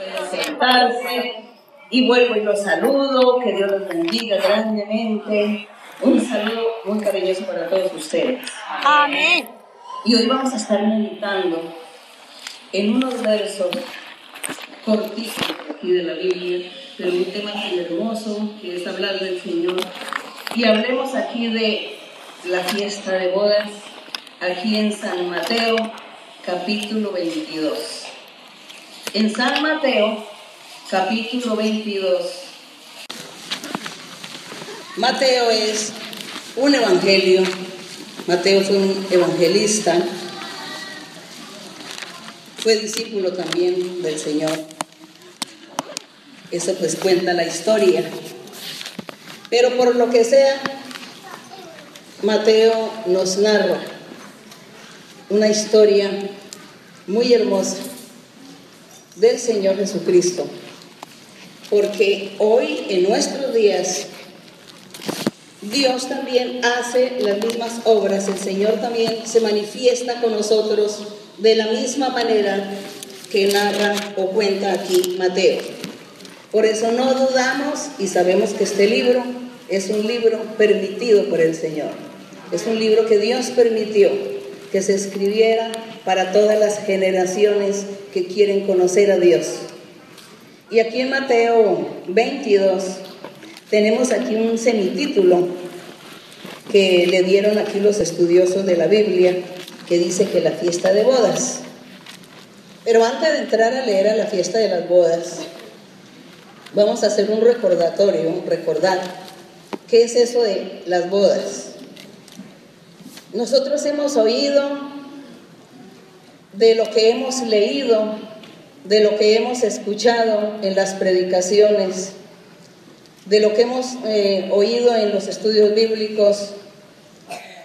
Pueden sentarse y vuelvo y los saludo, que Dios los bendiga grandemente. Un saludo muy cariñoso para todos ustedes. Amén. Y hoy vamos a estar meditando en unos versos cortitos aquí de la Biblia, pero un tema tan hermoso que es hablar del Señor. Y hablemos aquí de la fiesta de bodas, aquí en San Mateo, capítulo 22. En San Mateo, capítulo 22. Mateo es un evangelio. Mateo fue un evangelista. Fue discípulo también del Señor. Eso pues cuenta la historia. Pero por lo que sea, Mateo nos narra una historia muy hermosa del Señor Jesucristo. Porque hoy, en nuestros días, Dios también hace las mismas obras. El Señor también se manifiesta con nosotros de la misma manera que narra o cuenta aquí Mateo. Por eso no dudamos y sabemos que este libro es un libro permitido por el Señor. Es un libro que Dios permitió que se escribiera para todas las generaciones que quieren conocer a Dios. Y aquí en Mateo 22 tenemos aquí un semitítulo que le dieron aquí los estudiosos de la Biblia, que dice que la fiesta de bodas. Pero antes de entrar a leer a la fiesta de las bodas, vamos a hacer un recordatorio, recordar qué es eso de las bodas. Nosotros hemos oído, de lo que hemos leído, de lo que hemos escuchado en las predicaciones, de lo que hemos oído en los estudios bíblicos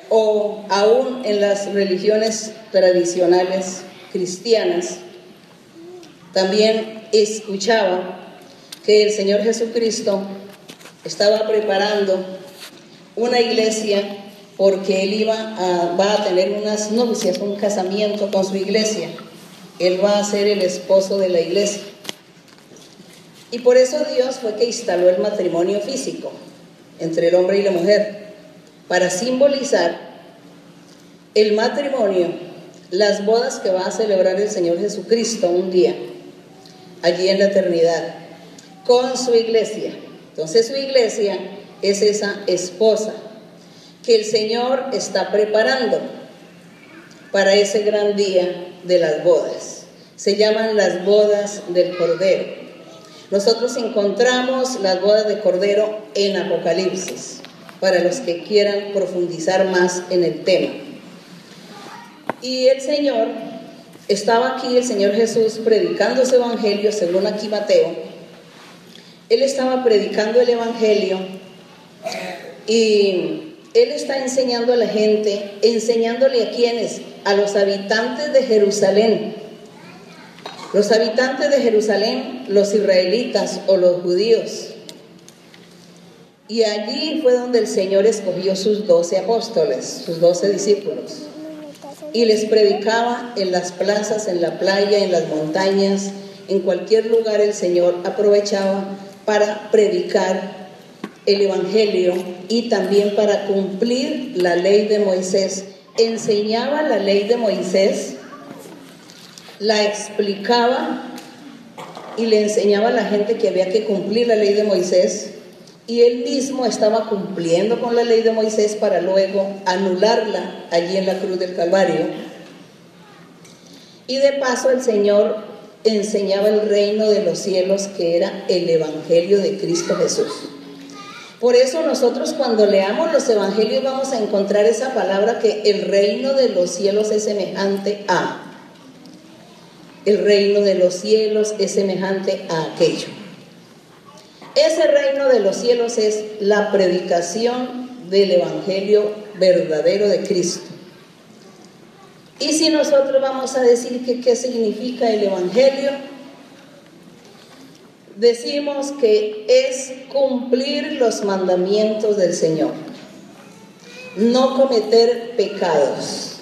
o aún en las religiones tradicionales cristianas. También escuchaba que el Señor Jesucristo estaba preparando una iglesia porque Él va a tener unas nupcias, un casamiento con su iglesia. Él va a ser el esposo de la iglesia. Y por eso Dios fue que instaló el matrimonio físico entre el hombre y la mujer, para simbolizar el matrimonio, las bodas que va a celebrar el Señor Jesucristo un día, allí en la eternidad, con su iglesia. Entonces su iglesia es esa esposa que el Señor está preparando para ese gran día de las bodas. Se llaman las bodas del Cordero. Nosotros encontramos las bodas de Cordero en Apocalipsis, para los que quieran profundizar más en el tema. Y el Señor, estaba aquí el Señor Jesús predicando ese evangelio, según aquí Mateo. Él estaba predicando el evangelio y Él está enseñando a la gente, enseñándole a quienes, a los habitantes de Jerusalén. Los habitantes de Jerusalén, los israelitas o los judíos. Y allí fue donde el Señor escogió sus 12 apóstoles, sus 12 discípulos. Y les predicaba en las plazas, en la playa, en las montañas, en cualquier lugar el Señor aprovechaba para predicar el evangelio y también para cumplir la ley de Moisés. Enseñaba la ley de Moisés, la explicaba y le enseñaba a la gente que había que cumplir la ley de Moisés, y él mismo estaba cumpliendo con la ley de Moisés para luego anularla allí en la cruz del Calvario. Y de paso el Señor enseñaba el reino de los cielos, que era el evangelio de Cristo Jesús. Por eso nosotros cuando leamos los evangelios vamos a encontrar esa palabra, que el reino de los cielos es semejante a. El reino de los cielos es semejante a aquello. Ese reino de los cielos es la predicación del evangelio verdadero de Cristo. Y si nosotros vamos a decir que qué significa el evangelio, decimos que es cumplir los mandamientos del Señor, no cometer pecados,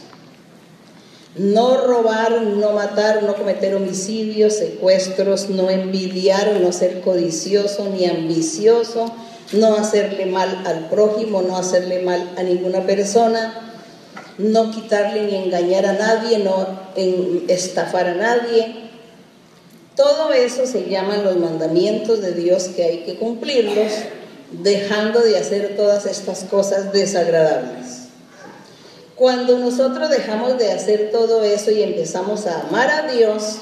No robar, no matar, no cometer homicidios, secuestros, no envidiar, no ser codicioso ni ambicioso, no hacerle mal al prójimo, no hacerle mal a ninguna persona, no quitarle ni engañar a nadie, no estafar a nadie. Todo eso se llaman los mandamientos de Dios, que hay que cumplirlos, dejando de hacer todas estas cosas desagradables. Cuando nosotros dejamos de hacer todo eso y empezamos a amar a Dios,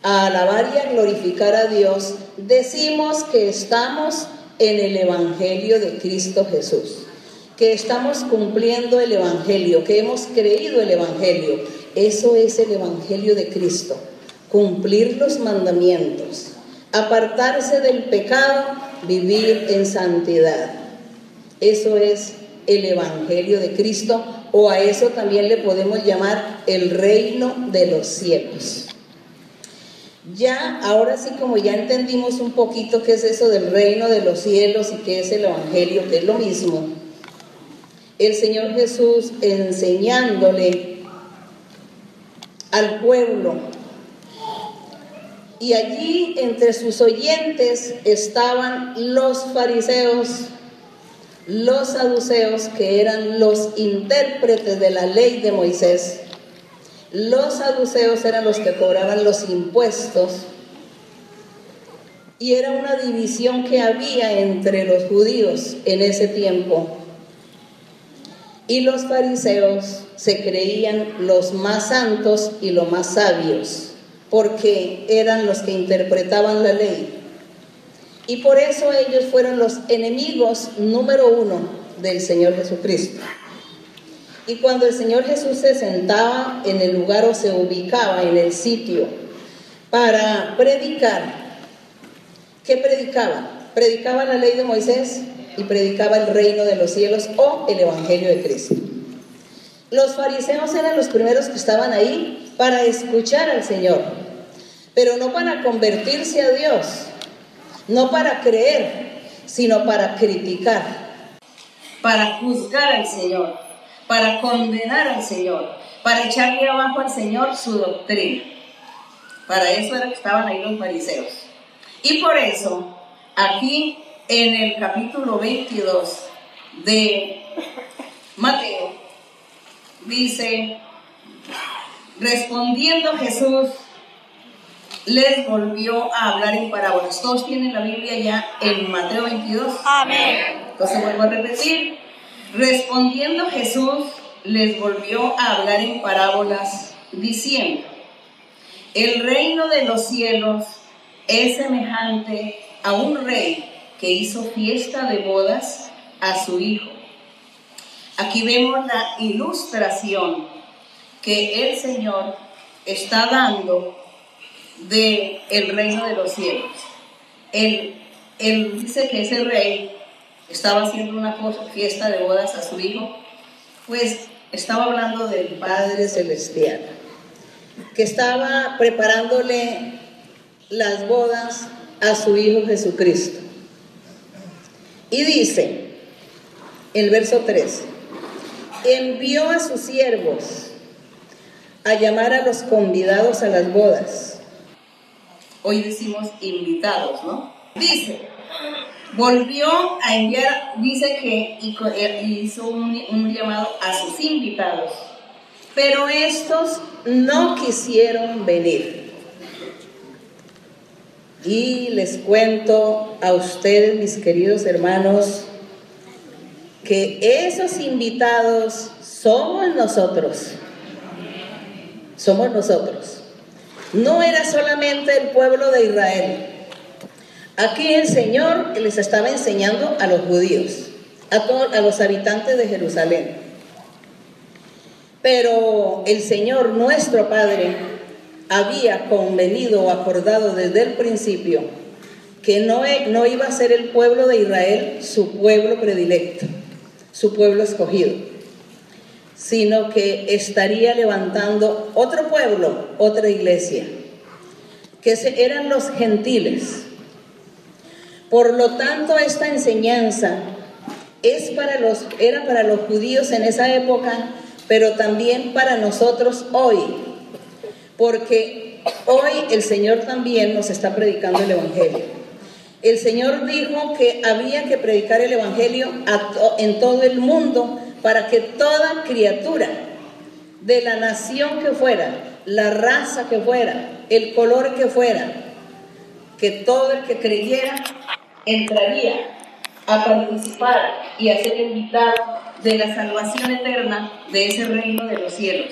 a alabar y a glorificar a Dios, decimos que estamos en el Evangelio de Cristo Jesús, que estamos cumpliendo el Evangelio, que hemos creído el Evangelio. Eso es el Evangelio de Cristo, cumplir los mandamientos, apartarse del pecado, vivir en santidad. Eso es el Evangelio de Cristo, o a eso también le podemos llamar el reino de los cielos. Ya, ahora sí, como ya entendimos un poquito qué es eso del reino de los cielos y qué es el Evangelio, que es lo mismo, el Señor Jesús enseñándole al pueblo, y allí entre sus oyentes estaban los fariseos, los saduceos, que eran los intérpretes de la ley de Moisés. Los saduceos eran los que cobraban los impuestos, y era una división que había entre los judíos en ese tiempo. Y los fariseos se creían los más santos y los más sabios, porque eran los que interpretaban la ley. Y por eso ellos fueron los enemigos número uno del Señor Jesucristo. Y cuando el Señor Jesús se sentaba en el lugar o se ubicaba en el sitio para predicar, ¿qué predicaba? Predicaba la ley de Moisés y predicaba el reino de los cielos o el Evangelio de Cristo. Los fariseos eran los primeros que estaban ahí para escuchar al Señor, pero no para convertirse a Dios, no para creer, sino para criticar, para juzgar al Señor, para condenar al Señor, para echarle abajo al Señor su doctrina. Para eso era que estaban ahí los fariseos. Y por eso, aquí en el capítulo 22 de Mateo, dice: respondiendo Jesús, les volvió a hablar en parábolas. Todos tienen la Biblia ya en Mateo 22. Amén. Entonces vuelvo a repetir: respondiendo Jesús, les volvió a hablar en parábolas, diciendo: el reino de los cielos es semejante a un rey que hizo fiesta de bodas a su hijo. Aquí vemos la ilustración que el Señor está dando del reino de los cielos. Él dice que ese rey estaba haciendo una fiesta de bodas a su hijo, pues estaba hablando del Padre Celestial, que estaba preparándole las bodas a su Hijo Jesucristo. Y dice, el verso 3, envió a sus siervos a llamar a los convidados a las bodas. Hoy decimos invitados, ¿no? Dice, volvió a enviar, dice que hizo un llamado a sus invitados, pero estos no quisieron venir. Y les cuento a ustedes, mis queridos hermanos, que esos invitados somos nosotros. Somos nosotros. No era solamente el pueblo de Israel. Aquí el Señor les estaba enseñando a los judíos, a los habitantes de Jerusalén. Pero el Señor, nuestro Padre, había convenido o acordado desde el principio que no iba a ser el pueblo de Israel su pueblo predilecto, su pueblo escogido, sino que estaría levantando otro pueblo, otra iglesia, que eran los gentiles. Por lo tanto, esta enseñanza era para los judíos en esa época, pero también para nosotros hoy, porque hoy el Señor también nos está predicando el Evangelio. El Señor dijo que había que predicar el Evangelio en todo el mundo para que toda criatura, de la nación que fuera, la raza que fuera, el color que fuera, que todo el que creyera entraría a participar y a ser invitado de la salvación eterna de ese reino de los cielos.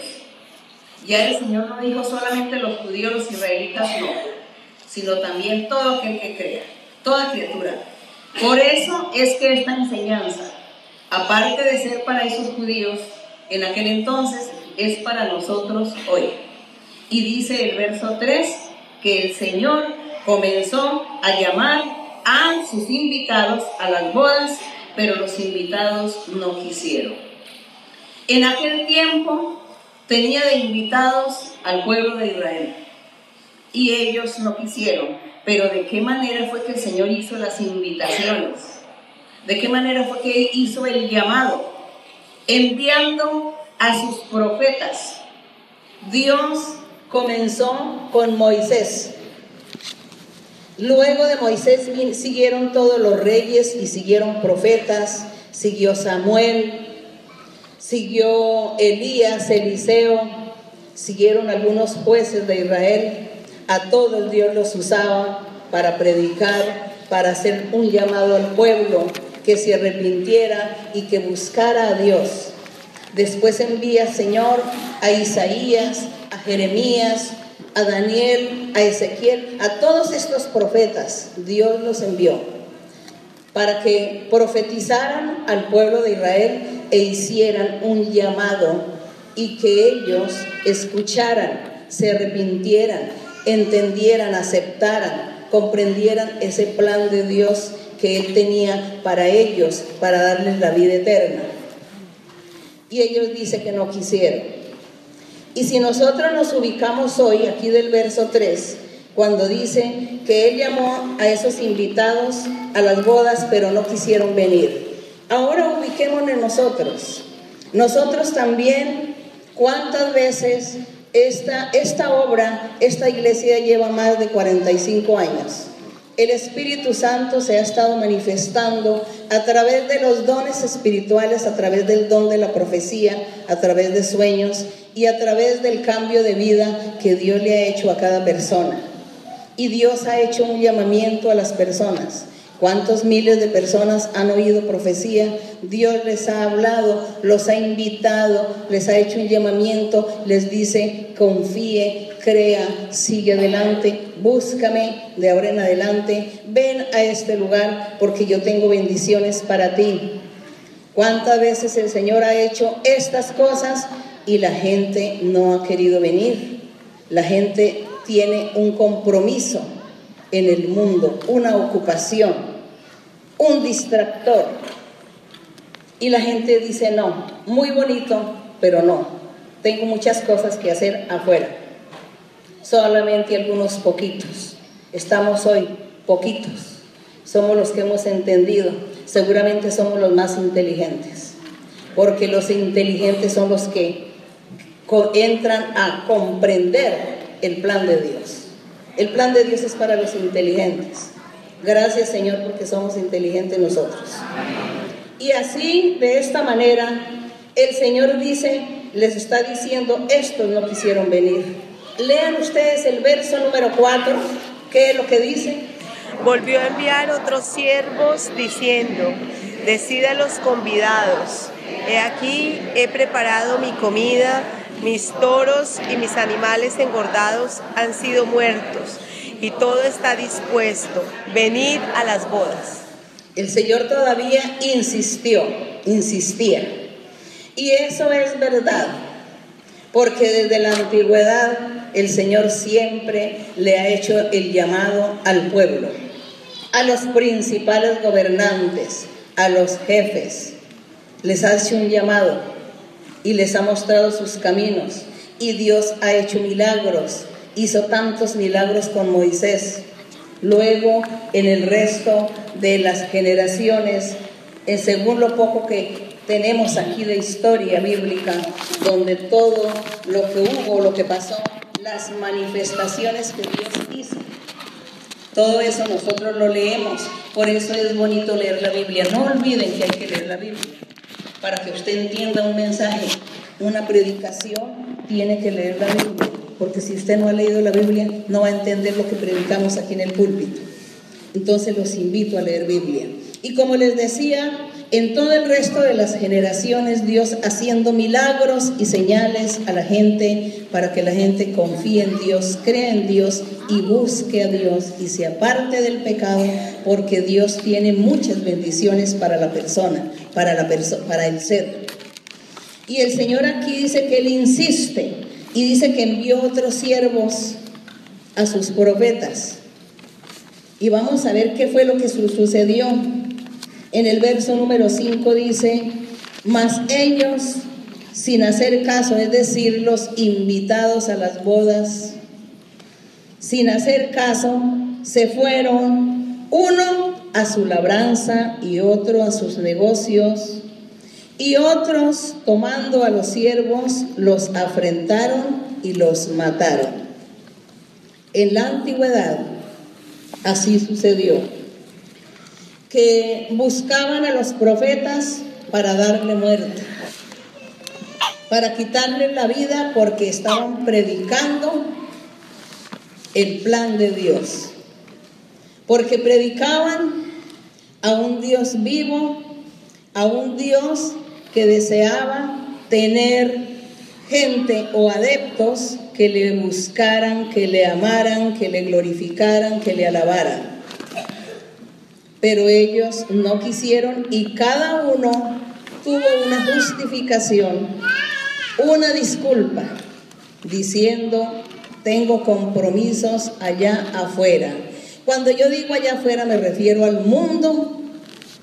Ya el Señor no dijo solamente los judíos, los israelitas, no, sino también todo aquel que crea, toda criatura. Por eso es que esta enseñanza, aparte de ser para esos judíos en aquel entonces, es para nosotros hoy. Y dice el verso 3 que el Señor comenzó a llamar a sus invitados a las bodas, pero los invitados no quisieron. En aquel tiempo tenía de invitados al pueblo de Israel y ellos no quisieron. Pero ¿de qué manera fue que el Señor hizo las invitaciones? ¿De qué manera fue que hizo el llamado? Enviando a sus profetas. Dios comenzó con Moisés. Luego de Moisés siguieron todos los reyes y siguieron profetas, siguió Samuel, siguió Elías, Eliseo, siguieron algunos jueces de Israel. A todos Dios los usaba para predicar, para hacer un llamado al pueblo que se arrepintiera y que buscara a Dios. Después envía, Señor, a Isaías, a Jeremías, a Daniel, a Ezequiel, a todos estos profetas. Dios los envió para que profetizaran al pueblo de Israel e hicieran un llamado y que ellos escucharan, se arrepintieran, entendieran, aceptaran, comprendieran ese plan de Dios que Él tenía para ellos, para darles la vida eterna. Y ellos dicen que no quisieron. Y si nosotros nos ubicamos hoy, aquí del verso 3, cuando dice que Él llamó a esos invitados a las bodas, pero no quisieron venir. Ahora ubiquémonos en nosotros. Nosotros también, ¿cuántas veces esta obra, esta iglesia lleva más de 45 años? El Espíritu Santo se ha estado manifestando a través de los dones espirituales, a través del don de la profecía, a través de sueños y a través del cambio de vida que Dios le ha hecho a cada persona. Y Dios ha hecho un llamamiento a las personas. ¿Cuántos miles de personas han oído profecía? Dios les ha hablado, los ha invitado, les ha hecho un llamamiento, les dice: confíe, crea, sigue adelante, búscame de ahora en adelante, ven a este lugar porque yo tengo bendiciones para ti. ¿Cuántas veces el Señor ha hecho estas cosas y la gente no ha querido venir? La gente tiene un compromiso en el mundo, una ocupación, un distractor. Y la gente dice: no, muy bonito, pero no, tengo muchas cosas que hacer afuera. Solamente algunos poquitos. Estamos hoy poquitos. Somos los que hemos entendido. Seguramente somos los más inteligentes. Porque los inteligentes son los que entran a comprender el plan de Dios. El plan de Dios es para los inteligentes. Gracias, Señor, porque somos inteligentes nosotros. Y así, de esta manera, el Señor les está diciendo: estos no quisieron venir. Lean ustedes el verso número 4, ¿qué es lo que dice? Volvió a enviar otros siervos diciendo: decid a los convidados, he aquí he preparado mi comida, mis toros y mis animales engordados han sido muertos, y todo está dispuesto, venid a las bodas. El Señor todavía insistía, y eso es verdad, porque desde la antigüedad el Señor siempre le ha hecho el llamado al pueblo, a los principales gobernantes, a los jefes, les ha hecho un llamado y les ha mostrado sus caminos, y Dios ha hecho milagros, hizo tantos milagros con Moisés. Luego, en el resto de las generaciones, según lo poco que tenemos aquí la historia bíblica donde todo lo que hubo, lo que pasó, las manifestaciones que Dios hizo. Todo eso nosotros lo leemos, por eso es bonito leer la Biblia. No olviden que hay que leer la Biblia. Para que usted entienda un mensaje, una predicación, tiene que leer la Biblia. Porque si usted no ha leído la Biblia, no va a entender lo que predicamos aquí en el púlpito. Entonces los invito a leer Biblia. Y como les decía, en todo el resto de las generaciones, Dios haciendo milagros y señales a la gente para que la gente confíe en Dios, crea en Dios y busque a Dios y se aparte del pecado, porque Dios tiene muchas bendiciones para la persona, para el ser. Y el Señor aquí dice que Él insiste y dice que envió otros siervos a sus profetas. Y vamos a ver qué fue lo que sucedió. En el verso número 5 dice: mas ellos, sin hacer caso, es decir, los invitados a las bodas, sin hacer caso, se fueron, uno a su labranza y otro a sus negocios, y otros, tomando a los siervos, los afrentaron y los mataron. En la antigüedad así sucedió, que buscaban a los profetas para darle muerte, para quitarle la vida, porque estaban predicando el plan de Dios, porque predicaban a un Dios vivo, a un Dios que deseaba tener gente o adeptos que le buscaran, que le amaran, que le glorificaran, que le alabaran. Pero ellos no quisieron y cada uno tuvo una justificación, una disculpa, diciendo: tengo compromisos allá afuera. Cuando yo digo allá afuera me refiero al mundo,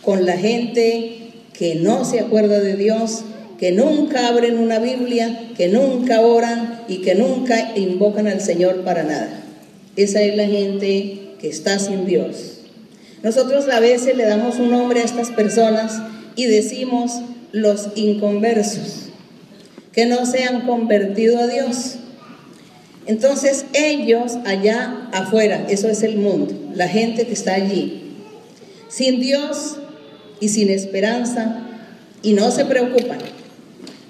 con la gente que no se acuerda de Dios, que nunca abren una Biblia, que nunca oran y que nunca invocan al Señor para nada. Esa es la gente que está sin Dios. Nosotros a veces le damos un nombre a estas personas y decimos los inconversos, que no se han convertido a Dios. Entonces ellos allá afuera, eso es el mundo, la gente que está allí, sin Dios y sin esperanza, y no se preocupan,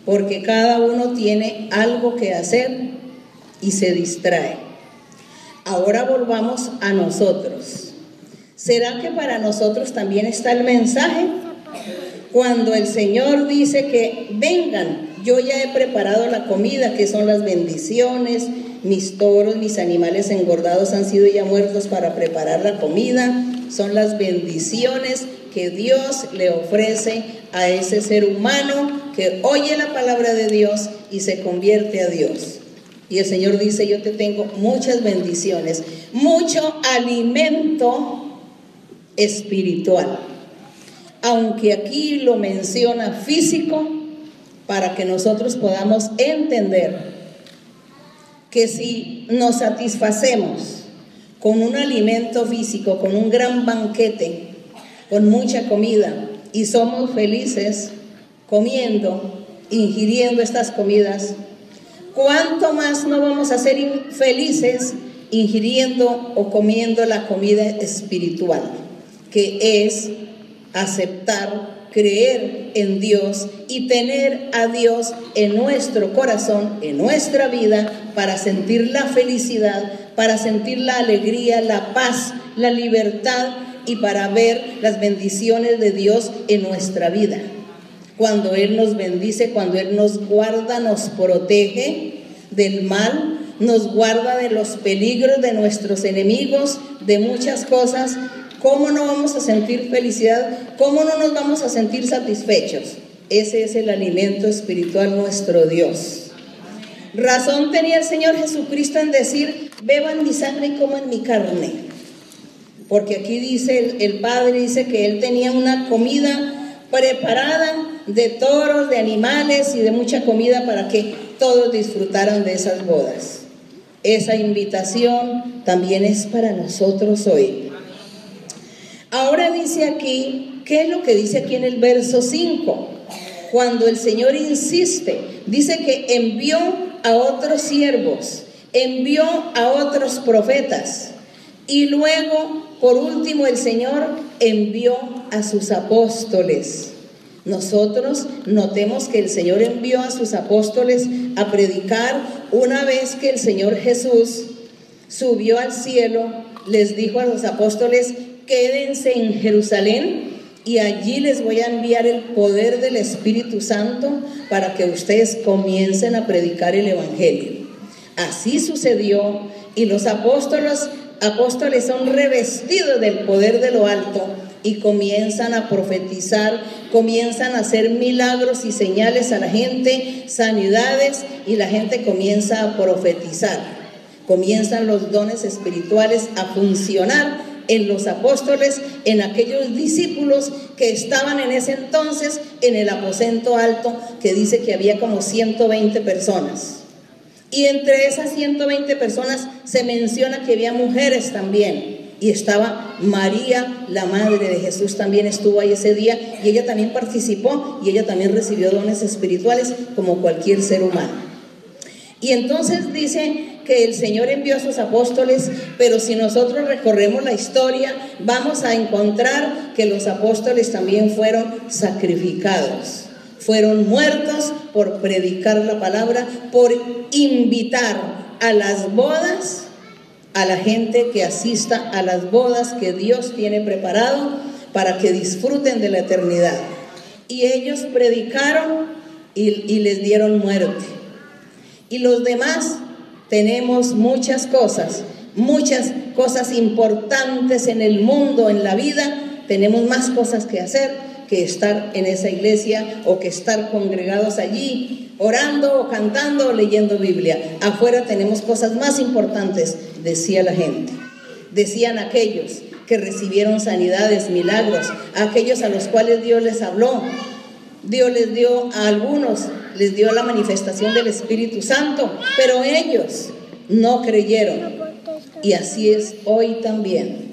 porque cada uno tiene algo que hacer y se distrae. Ahora volvamos a nosotros. ¿Será que para nosotros también está el mensaje? Cuando el Señor dice que vengan, yo ya he preparado la comida, que son las bendiciones, mis toros, mis animales engordados han sido ya muertos para preparar la comida, son las bendiciones que Dios le ofrece a ese ser humano que oye la palabra de Dios y se convierte a Dios. Y el Señor dice: yo te tengo muchas bendiciones, mucho alimento espiritual, aunque aquí lo menciona físico, para que nosotros podamos entender que si nos satisfacemos con un alimento físico, con un gran banquete, con mucha comida, y somos felices comiendo, ingiriendo estas comidas, ¿cuánto más no vamos a ser felices ingiriendo o comiendo la comida espiritual, que es aceptar, creer en Dios y tener a Dios en nuestro corazón, en nuestra vida, para sentir la felicidad, para sentir la alegría, la paz, la libertad y para ver las bendiciones de Dios en nuestra vida? Cuando Él nos bendice, cuando Él nos guarda, nos protege del mal, nos guarda de los peligros de nuestros enemigos, de muchas cosas, ¿cómo no vamos a sentir felicidad? ¿Cómo no nos vamos a sentir satisfechos? Ese es el alimento espiritual, nuestro Dios. Razón tenía el Señor Jesucristo en decir: beban mi sangre y coman mi carne. Porque aquí dice el Padre, dice que Él tenía una comida preparada de toros, de animales y de mucha comida para que todos disfrutaran de esas bodas. Esa invitación también es para nosotros hoy. Ahora dice aquí, ¿qué es lo que dice aquí en el verso 5? cuando el Señor insiste, dice que envió a otros siervos, envió a otros profetas y luego, por último, el Señor envió a sus apóstoles. Nosotros notemos que el Señor envió a sus apóstoles a predicar. Una vez que el Señor Jesús subió al cielo, les dijo a los apóstoles: quédense en Jerusalén y allí les voy a enviar el poder del Espíritu Santo para que ustedes comiencen a predicar el Evangelio. Así sucedió, y los apóstoles son revestidos del poder de lo alto y comienzan a profetizar, comienzan a hacer milagros y señales a la gente, sanidades, y la gente comienza a profetizar. Comienzan los dones espirituales a funcionar en los apóstoles, en aquellos discípulos que estaban en ese entonces en el aposento alto, que dice que había como 120 personas. Y entre esas 120 personas se menciona que había mujeres también. Y estaba María, la madre de Jesús, también estuvo ahí ese día, y ella también participó, y ella también recibió dones espirituales como cualquier ser humano. Y entonces dice que el Señor envió a sus apóstoles, pero si nosotros recorremos la historia, vamos a encontrar que los apóstoles también fueron sacrificados, fueron muertos por predicar la palabra, por invitar a las bodas a la gente que asista a las bodas que Dios tiene preparado para que disfruten de la eternidad. Y ellos predicaron y les dieron muerte. Y los demás tenemos muchas cosas importantes en el mundo, en la vida. Tenemos más cosas que hacer que estar en esa iglesia o que estar congregados allí, orando o cantando o leyendo Biblia. Afuera tenemos cosas más importantes, decía la gente. Decían aquellos que recibieron sanidades, milagros, aquellos a los cuales Dios les habló. Dios les dio a algunos, les dio la manifestación del Espíritu Santo, pero ellos no creyeron. Y así es hoy también.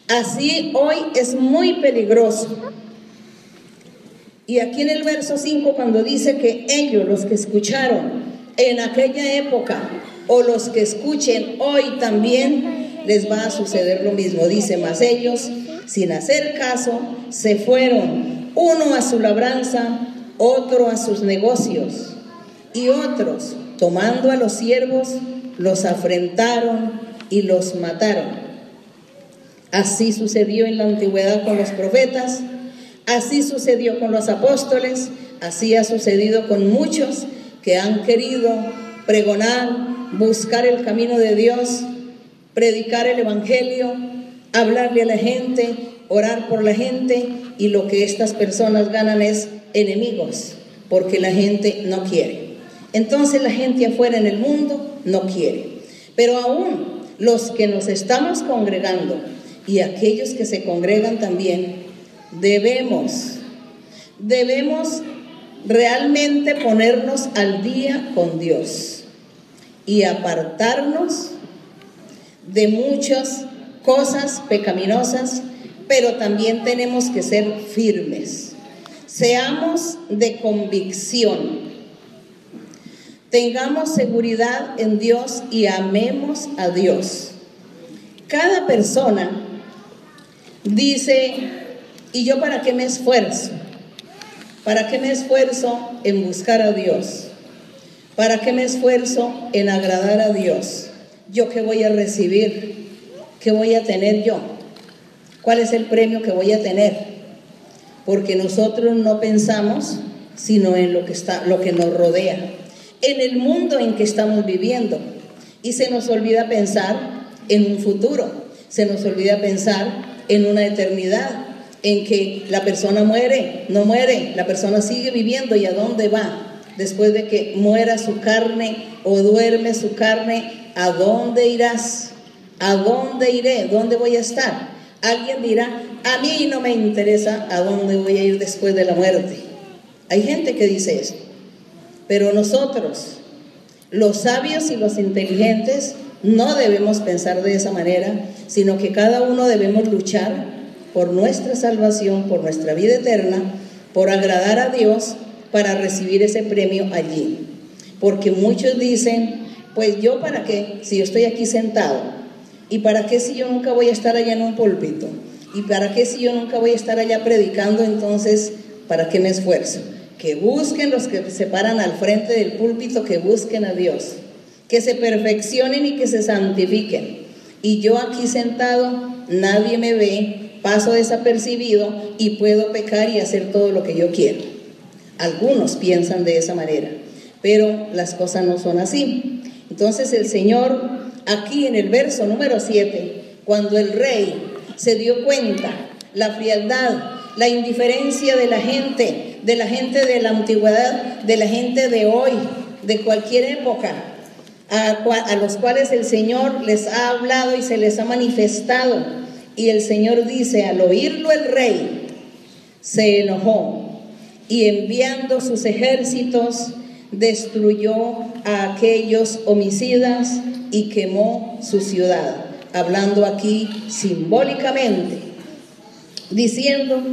Así hoy es muy peligroso. Y aquí en el verso 5, cuando dice que ellos, los que escucharon en aquella época, o los que escuchen hoy también, les va a suceder lo mismo. Dice: mas ellos, sin hacer caso, se fueron, uno a su labranza, otro a sus negocios, y otros, tomando a los siervos, los afrentaron y los mataron. Así sucedió en la antigüedad con los profetas, así sucedió con los apóstoles, así ha sucedido con muchos que han querido pregonar, buscar el camino de Dios, predicar el Evangelio, hablarle a la gente, orar por la gente, y lo que estas personas ganan es enemigos, porque la gente no quiere. Entonces la gente afuera en el mundo no quiere. Pero aún los que nos estamos congregando y aquellos que se congregan también, debemos realmente ponernos al día con Dios y apartarnos de muchas cosas pecaminosas, pero también tenemos que ser firmes. Seamos de convicción, tengamos seguridad en Dios y amemos a Dios. Cada persona dice: ¿y yo para qué me esfuerzo? ¿Para qué me esfuerzo en buscar a Dios? ¿Para qué me esfuerzo en agradar a Dios? ¿Yo qué voy a recibir? ¿Qué voy a tener yo? ¿Cuál es el premio que voy a tener? Porque nosotros no pensamos sino en lo que nos rodea, en el mundo en que estamos viviendo, y se nos olvida pensar en un futuro, se nos olvida pensar en una eternidad, en que la persona muere, no muere, la persona sigue viviendo, y a dónde va después de que muera su carne o duerme su carne. ¿A dónde irás? ¿A dónde iré? ¿Dónde voy a estar? Alguien dirá: a mí no me interesa a dónde voy a ir después de la muerte. Hay gente que dice eso, pero nosotros, los sabios y los inteligentes, no debemos pensar de esa manera, sino que cada uno debemos luchar por nuestra salvación, por nuestra vida eterna, por agradar a Dios, para recibir ese premio allí. Porque muchos dicen, pues yo para qué, si yo estoy aquí sentado, y para qué si yo nunca voy a estar allá en un púlpito, y para qué si yo nunca voy a estar allá predicando, entonces ¿para qué me esfuerzo? Que busquen los que se paran al frente del púlpito, que busquen a Dios, que se perfeccionen y que se santifiquen. Y yo aquí sentado, nadie me ve, paso desapercibido y puedo pecar y hacer todo lo que yo quiero. Algunos piensan de esa manera, pero las cosas no son así. Entonces el Señor, aquí en el verso número 7, cuando el rey se dio cuenta la frialdad, la indiferencia de la gente de la antigüedad, de la gente de hoy, de cualquier época, a los cuales el Señor les ha hablado y se les ha manifestado. Y el Señor dice, al oírlo el rey se enojó y enviando sus ejércitos destruyó a aquellos homicidas y quemó su ciudad. Hablando aquí simbólicamente, diciendo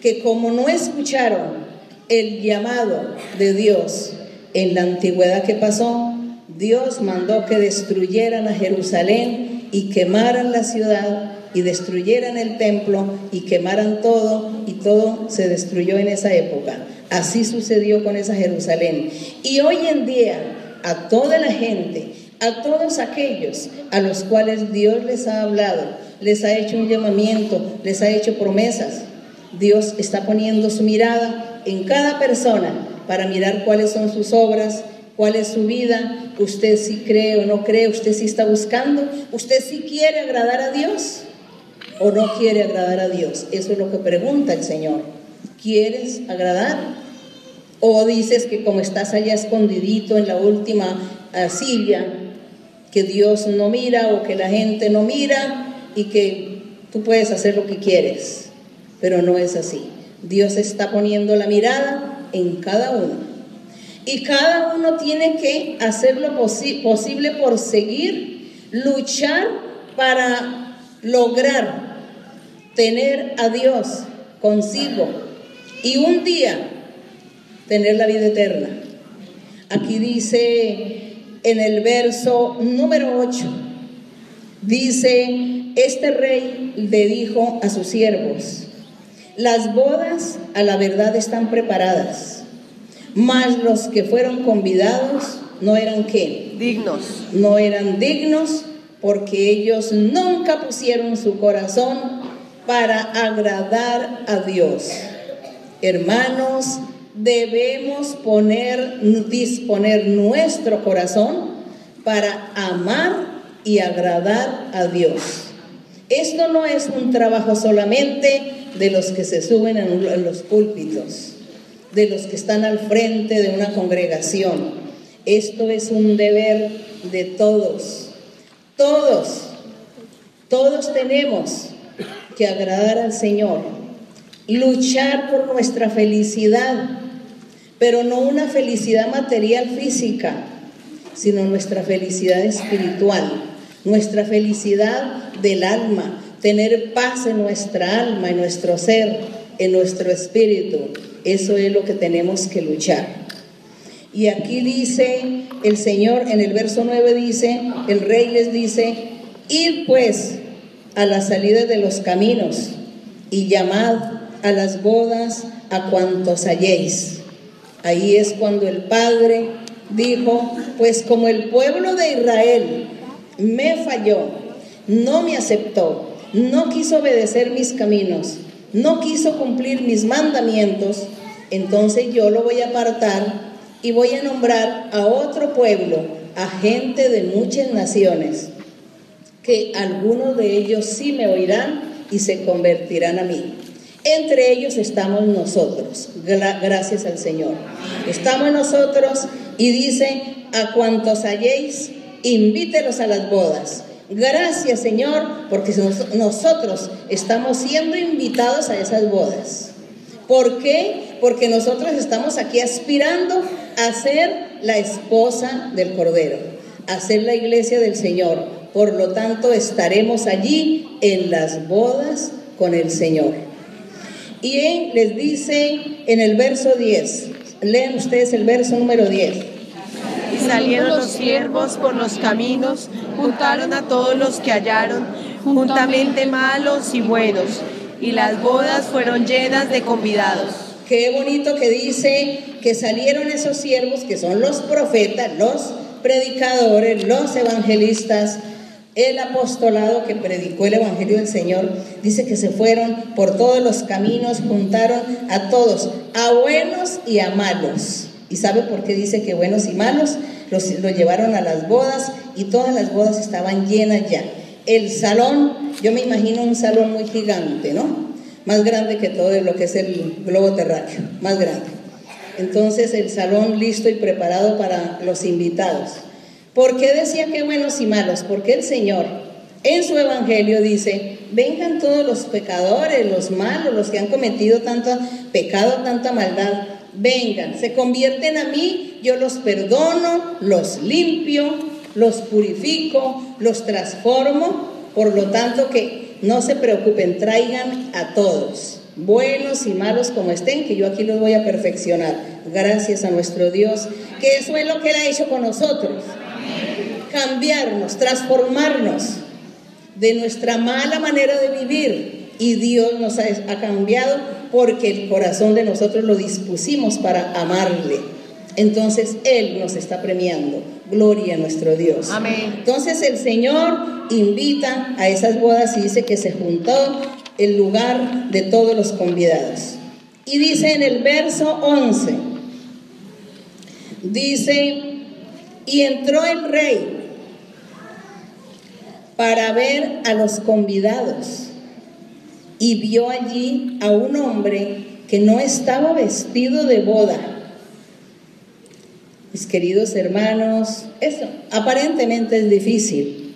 que como no escucharon el llamado de Dios en la antigüedad que pasó, Dios mandó que destruyeran a Jerusalén y quemaran la ciudad y destruyeran el templo y quemaran todo, y todo se destruyó en esa época. Así sucedió con esa Jerusalén. Y hoy en día a toda la gente, a todos aquellos a los cuales Dios les ha hablado, les ha hecho un llamamiento, les ha hecho promesas, Dios está poniendo su mirada en cada persona para mirar cuáles son sus obras, cuál es su vida. Usted sí cree o no cree, usted sí está buscando, usted sí quiere agradar a Dios o no quiere agradar a Dios. Eso es lo que pregunta el Señor. ¿Quieres agradar? O dices que como estás allá escondidito en la última silla, que Dios no mira o que la gente no mira y que tú puedes hacer lo que quieres. Pero no es así. Dios está poniendo la mirada en cada uno. Y cada uno tiene que hacer lo posible por seguir, luchar para lograr tener a Dios consigo y un día tener la vida eterna. Aquí dice en el verso número 8, dice, este rey le dijo a sus siervos, las bodas a la verdad están preparadas, mas los que fueron convidados no eran ¿qué? Dignos. No eran dignos, porque ellos nunca pusieron su corazón para agradar a Dios. Hermanos, debemos disponer nuestro corazón para amar y agradar a Dios. Esto no es un trabajo solamente de los que se suben en los púlpitos, de los que están al frente de una congregación. Esto es un deber de todos. Todos tenemos que agradar al Señor, luchar por nuestra felicidad, pero no una felicidad material física, sino nuestra felicidad espiritual, nuestra felicidad del alma, tener paz en nuestra alma, en nuestro ser, en nuestro espíritu. Eso es lo que tenemos que luchar. Y aquí dice el Señor, en el verso 9 dice, el rey les dice, id pues a la salida de los caminos y llamad a las bodas a cuantos halléis. Ahí es cuando el Padre dijo, pues como el pueblo de Israel me falló, no me aceptó, no quiso obedecer mis caminos, no quiso cumplir mis mandamientos, entonces yo lo voy a apartar y voy a nombrar a otro pueblo, a gente de muchas naciones, que algunos de ellos sí me oirán y se convertirán a mí. Entre ellos estamos nosotros, gracias al Señor. Estamos nosotros y dice, a cuantos halléis, invítelos a las bodas. Gracias, Señor, porque nosotros estamos siendo invitados a esas bodas. ¿Por qué? Porque nosotros estamos aquí aspirando a ser la esposa del Cordero, a ser la iglesia del Señor. Por lo tanto, estaremos allí en las bodas con el Señor. Y Él les dice en el verso 10, Lean ustedes el verso número 10. Y salieron los siervos por los caminos, juntaron a todos los que hallaron, juntamente malos y buenos, y las bodas fueron llenas de convidados. Qué bonito que dice que salieron esos siervos, que son los profetas, los predicadores, los evangelistas, el apostolado que predicó el evangelio del Señor. Dice que se fueron por todos los caminos, juntaron a todos, a buenos y a malos. ¿Y sabe por qué dice que buenos y malos? Los llevaron a las bodas, y todas las bodas estaban llenas ya. El salón, yo me imagino un salón muy gigante, ¿no? Más grande que todo lo que es el globo terráqueo, más grande. Entonces el salón listo y preparado para los invitados. ¿Por qué decía que buenos y malos? Porque el Señor en su evangelio dice: vengan todos los pecadores, los malos, los que han cometido tanto pecado, tanta maldad, vengan, se convierten a mí, yo los perdono, los limpio, los purifico, los transformo. Por lo tanto, que no se preocupen, traigan a todos, buenos y malos como estén, que yo aquí los voy a perfeccionar, gracias a nuestro Dios, que eso es lo que Él ha hecho con nosotros, cambiarnos, transformarnos de nuestra mala manera de vivir, y Dios nos ha cambiado porque el corazón de nosotros lo dispusimos para amarle. Entonces Él nos está premiando. Gloria a nuestro Dios. Amén. Entonces el Señor invita a esas bodas y dice que se juntó el lugar de todos los convidados. Y dice en el verso 11, dice: y entró el rey para ver a los convidados, y vio allí a un hombre que no estaba vestido de boda. Mis queridos hermanos, eso aparentemente es difícil.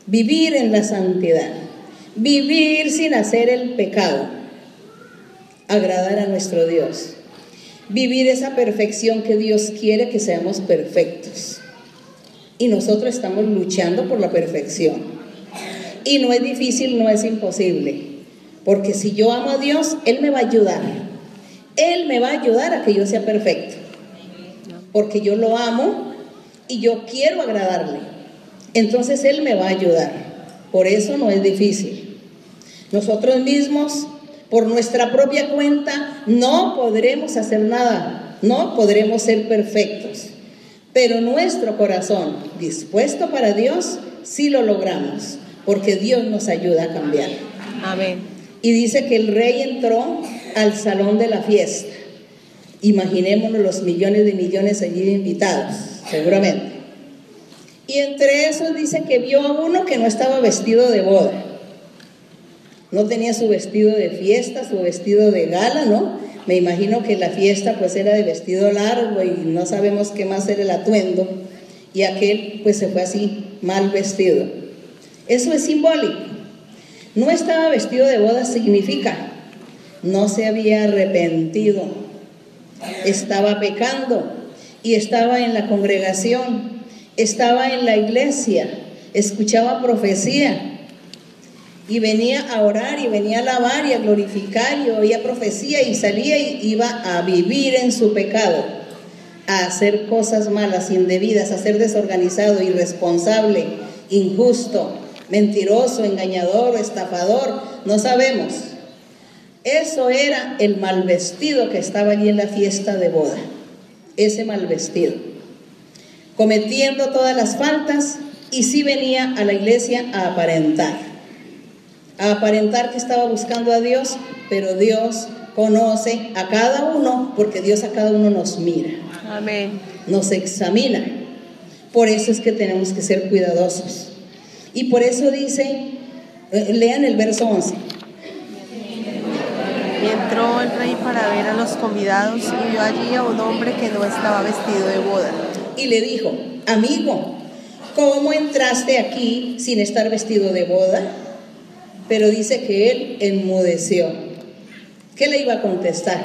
Vivir en la santidad, vivir sin hacer el pecado, agradar a nuestro Dios, vivir esa perfección que Dios quiere, que seamos perfectos. Y nosotros estamos luchando por la perfección. Y no es difícil, no es imposible, porque si yo amo a Dios, Él me va a ayudar. Él me va a ayudar a que yo sea perfecto, porque yo lo amo y yo quiero agradarle. Entonces Él me va a ayudar. Por eso no es difícil. Nosotros mismos, por nuestra propia cuenta, no podremos hacer nada, no podremos ser perfectos, pero nuestro corazón dispuesto para Dios, sí lo logramos, porque Dios nos ayuda a cambiar. Amén. Y dice que el rey entró al salón de la fiesta. Imaginémonos los millones de millones allí invitados, seguramente. Y entre esos dice que vio a uno que no estaba vestido de boda. No tenía su vestido de fiesta, su vestido de gala, ¿no? Me imagino que la fiesta pues era de vestido largo y no sabemos qué más era el atuendo. Y aquel pues se fue así, mal vestido. Eso es simbólico. No estaba vestido de boda significa no se había arrepentido, estaba pecando y estaba en la congregación, estaba en la iglesia, escuchaba profecía y venía a orar y venía a alabar y a glorificar y oía profecía y salía y iba a vivir en su pecado, a hacer cosas malas, indebidas, a ser desorganizado, irresponsable, injusto, mentiroso, engañador, estafador, no sabemos. Eso era el mal vestido que estaba allí en la fiesta de boda, ese mal vestido, cometiendo todas las faltas, y sí venía a la iglesia a aparentar que estaba buscando a Dios, pero Dios conoce a cada uno, porque Dios a cada uno nos mira. Amén. Nos examina. Por eso es que tenemos que ser cuidadosos. Y por eso dice, lean el verso 11. Y entró el rey para ver a los convidados y vio allí a un hombre que no estaba vestido de boda. Y le dijo: amigo, ¿cómo entraste aquí sin estar vestido de boda? Pero dice que él enmudeció. ¿Qué le iba a contestar?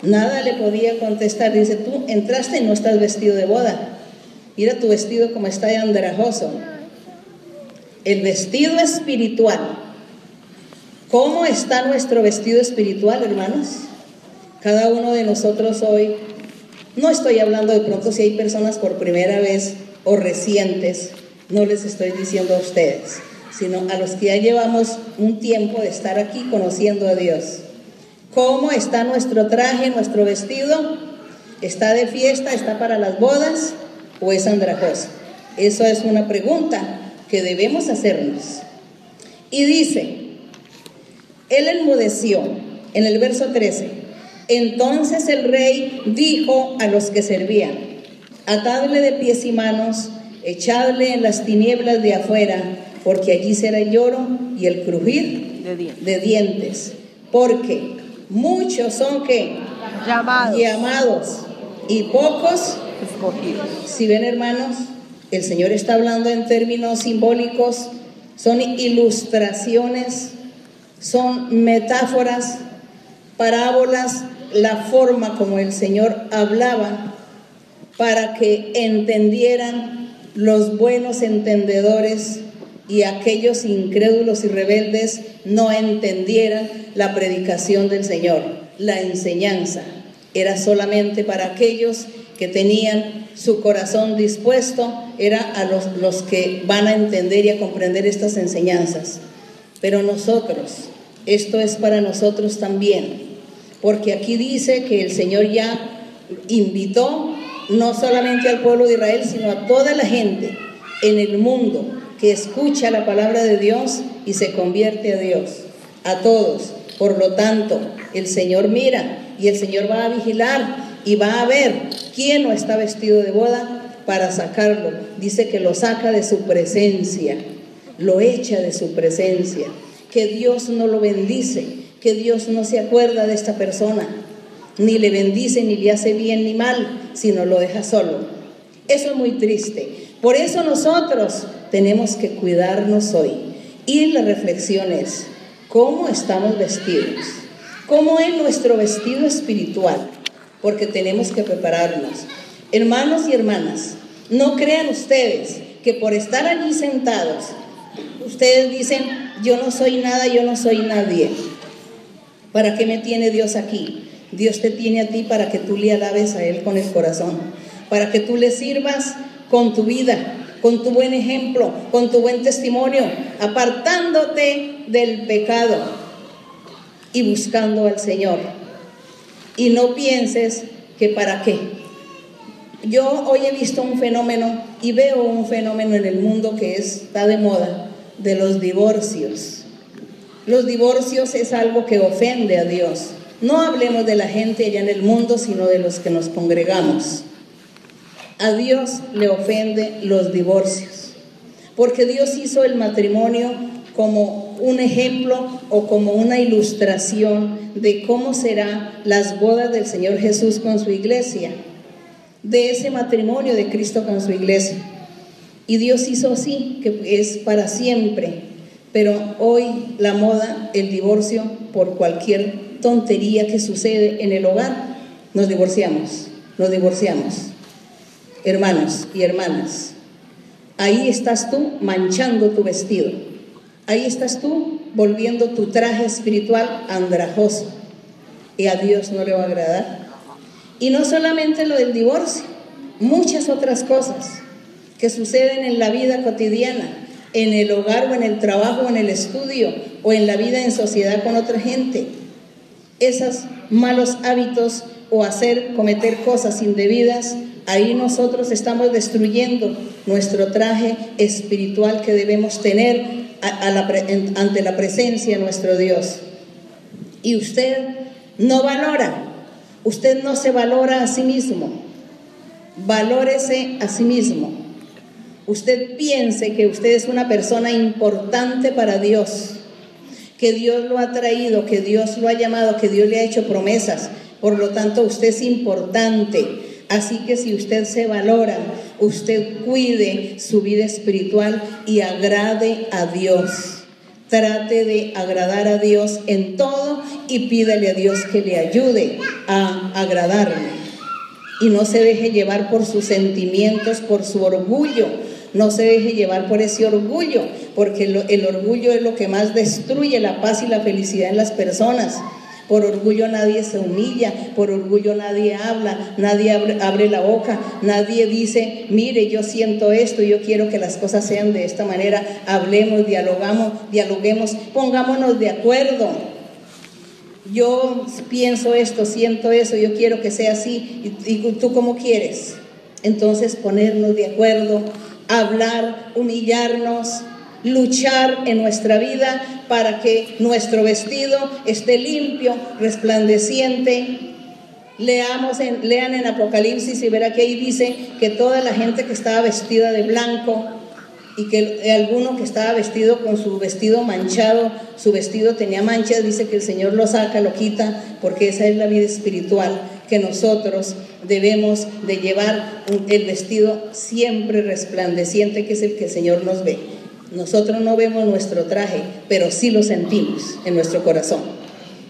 Nada le podía contestar. Dice: tú entraste y no estás vestido de boda. Mira tu vestido como está de andrajoso. El vestido espiritual. ¿Cómo está nuestro vestido espiritual, hermanos? cada uno de nosotros hoy, no estoy hablando de pronto si hay personas por primera vez o recientes, no les estoy diciendo a ustedes, sino a los que ya llevamos un tiempo de estar aquí conociendo a Dios. ¿Cómo está nuestro traje, nuestro vestido? ¿Está de fiesta, está para las bodas o es andrajoso? Eso es una pregunta que debemos hacernos. Y dice, él enmudeció, en el verso 13, entonces el rey dijo a los que servían, atadle de pies y manos, echadle en las tinieblas de afuera, porque allí será el lloro y el crujir de dientes, porque muchos son que llamados y pocos escogidos. Si ven, hermanos, el Señor está hablando en términos simbólicos, son ilustraciones, son metáforas, parábolas, la forma como el Señor hablaba para que entendieran los buenos entendedores y aquellos incrédulos y rebeldes no entendieran la predicación del Señor. La enseñanza era solamente para aquellos que tenían su corazón dispuesto, era a los que van a entender y a comprender estas enseñanzas. Pero nosotros, esto es para nosotros también, porque aquí dice que el Señor ya invitó no solamente al pueblo de Israel, sino a toda la gente en el mundo que escucha la palabra de Dios y se convierte a Dios, a todos. Por lo tanto, el Señor mira y el Señor va a vigilar y va a ver quién no está vestido de boda para sacarlo. Dice que lo saca de su presencia, lo echa de su presencia, que Dios no lo bendice, que Dios no se acuerda de esta persona, ni le bendice, ni le hace bien ni mal, sino lo deja solo. Eso es muy triste. Por eso nosotros tenemos que cuidarnos hoy. Y la reflexión es, ¿cómo estamos vestidos? ¿Cómo es nuestro vestido espiritual? Porque tenemos que prepararnos. Hermanos y hermanas, no crean ustedes que por estar allí sentados, ustedes dicen, yo no soy nada, yo no soy nadie. ¿Para qué me tiene Dios aquí? Dios te tiene a ti para que tú le alabes a Él con el corazón, para que tú le sirvas con tu vida, con tu buen ejemplo, con tu buen testimonio, apartándote del pecado y buscando al Señor. Y no pienses que para qué. Yo hoy he visto un fenómeno y veo un fenómeno en el mundo que está de moda, de los divorcios. Los divorcios es algo que ofende a Dios. No hablemos de la gente allá en el mundo, sino de los que nos congregamos. A Dios le ofende los divorcios, porque Dios hizo el matrimonio como un ejemplo o como una ilustración de cómo serán las bodas del Señor Jesús con su iglesia, de ese matrimonio de Cristo con su iglesia. Y Dios hizo así, que es para siempre. Pero hoy la moda, el divorcio, por cualquier tontería que sucede en el hogar, nos divorciamos. Hermanos y hermanas, ahí estás tú manchando tu vestido. Ahí estás tú volviendo tu traje espiritual andrajoso. Y a Dios no le va a agradar. Y no solamente lo del divorcio, muchas otras cosas que suceden en la vida cotidiana, en el hogar o en el trabajo o en el estudio o en la vida en sociedad con otra gente. Esos malos hábitos o cometer cosas indebidas, ahí nosotros estamos destruyendo nuestro traje espiritual que debemos tener ante la presencia de nuestro Dios. Y usted no valora, usted no se valora a sí mismo, valórese a sí mismo. Usted piense que usted es una persona importante para Dios, que Dios lo ha traído, que Dios lo ha llamado, que Dios le ha hecho promesas. Por lo tanto, usted es importante. Así que si usted se valora, usted cuide su vida espiritual y agrade a Dios. Trate de agradar a Dios en todo y pídale a Dios que le ayude a agradarle. Y no se deje llevar por sus sentimientos, por su orgullo. No se deje llevar por ese orgullo, porque el orgullo es lo que más destruye la paz y la felicidad en las personas. Por orgullo nadie se humilla, por orgullo nadie habla, nadie abre la boca, nadie dice, mire, yo siento esto, yo quiero que las cosas sean de esta manera. Hablemos, dialoguemos, pongámonos de acuerdo. Yo pienso esto, siento eso, yo quiero que sea así, y ¿tú cómo quieres? Entonces ponernos de acuerdo, hablar, humillarnos, luchar en nuestra vida para que nuestro vestido esté limpio, resplandeciente. Lean en Apocalipsis y verá que ahí dice que toda la gente que estaba vestida de blanco y que alguno que estaba vestido con su vestido manchado, su vestido tenía manchas, dice que el Señor lo saca, lo quita, porque esa es la vida espiritual, que nosotros debemos de llevar el vestido siempre resplandeciente, que es el que el Señor nos ve. Nosotros no vemos nuestro traje, pero sí lo sentimos en nuestro corazón.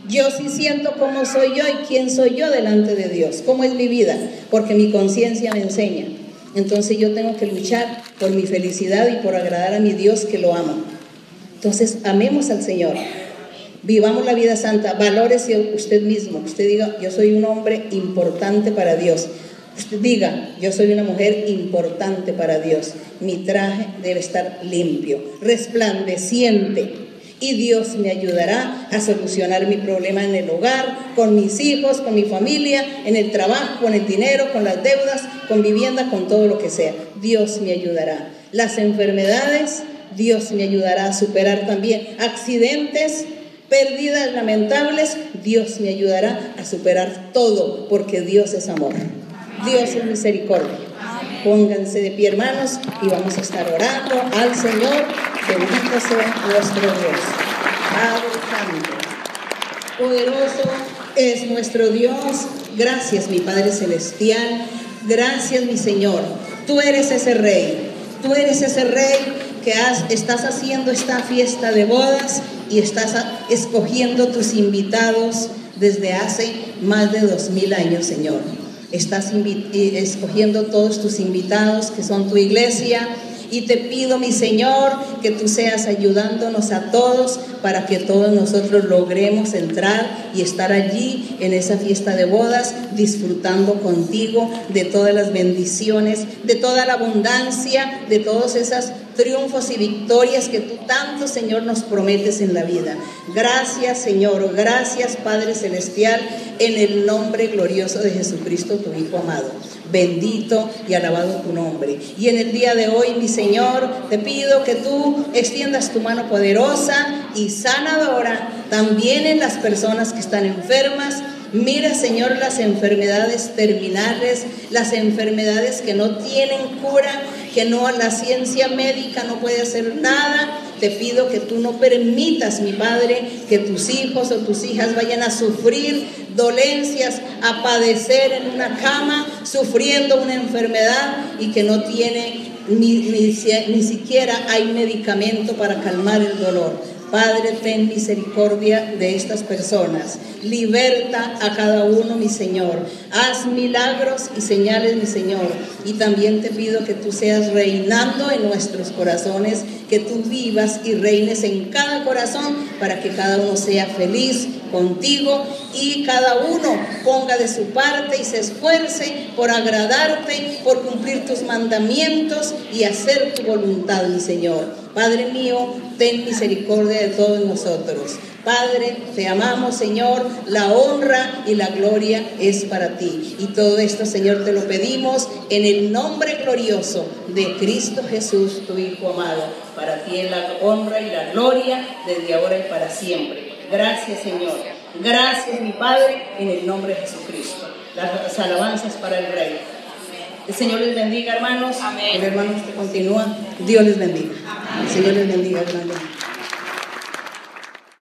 Yo sí siento cómo soy yo y quién soy yo delante de Dios, cómo es mi vida, porque mi conciencia me enseña. Entonces yo tengo que luchar por mi felicidad y por agradar a mi Dios que lo amo. Entonces amemos al Señor, vivamos la vida santa, valórese usted mismo. Usted diga, yo soy un hombre importante para Dios. Usted diga, yo soy una mujer importante para Dios. Mi traje debe estar limpio, resplandeciente, y Dios me ayudará a solucionar mi problema en el hogar, con mis hijos, con mi familia, en el trabajo, con el dinero, con las deudas, con vivienda, con todo lo que sea. Dios me ayudará. Las enfermedades, Dios me ayudará a superar también. Accidentes, pérdidas lamentables, Dios me ayudará a superar todo, porque Dios es amor. Dios es misericordia. Pónganse de pie, hermanos, y vamos a estar orando al Señor. Bendito sea nuestro Dios. Padre Santo, poderoso es nuestro Dios. Gracias, mi Padre Celestial. Gracias, mi Señor. Tú eres ese Rey. Tú eres ese Rey que estás haciendo esta fiesta de bodas y estás escogiendo tus invitados desde hace más de 2000 años, Señor. Estás escogiendo todos tus invitados que son tu iglesia, y te pido, mi Señor, que tú seas ayudándonos a todos para que todos nosotros logremos entrar y estar allí en esa fiesta de bodas, disfrutando contigo de todas las bendiciones, de toda la abundancia, de todos esos triunfos y victorias que tú tanto, Señor, nos prometes en la vida. Gracias, Señor, gracias, Padre Celestial, en el nombre glorioso de Jesucristo, tu Hijo amado. Bendito y alabado tu nombre. Y en el día de hoy, mi Señor, te pido que tú extiendas tu mano poderosa y sanadora también en las personas que están enfermas. Mira, Señor, las enfermedades terminales, las enfermedades que no tienen cura, que no, la ciencia médica no puede hacer nada. Te pido que tú no permitas, mi Padre, que tus hijos o tus hijas vayan a sufrir dolencias, a padecer en una cama, sufriendo una enfermedad y que no tiene ni siquiera hay medicamento para calmar el dolor. Padre, ten misericordia de estas personas. Liberta a cada uno, mi Señor. Haz milagros y señales, mi Señor. Y también te pido que tú seas reinando en nuestros corazones, que tú vivas y reines en cada corazón para que cada uno sea feliz contigo y cada uno ponga de su parte y se esfuerce por agradarte, por cumplir tus mandamientos y hacer tu voluntad, mi Señor. Padre mío, ten misericordia de todos nosotros. Padre, te amamos, Señor, la honra y la gloria es para ti. Y todo esto, Señor, te lo pedimos en el nombre glorioso de Cristo Jesús, tu Hijo amado. Para ti es la honra y la gloria desde ahora y para siempre. Gracias, Señor. Gracias, mi Padre, en el nombre de Jesucristo. Las alabanzas para el Rey. El Señor les bendiga, hermanos. Amén. El hermano que continúa, Dios les bendiga. Amén. El Señor les bendiga, hermanos.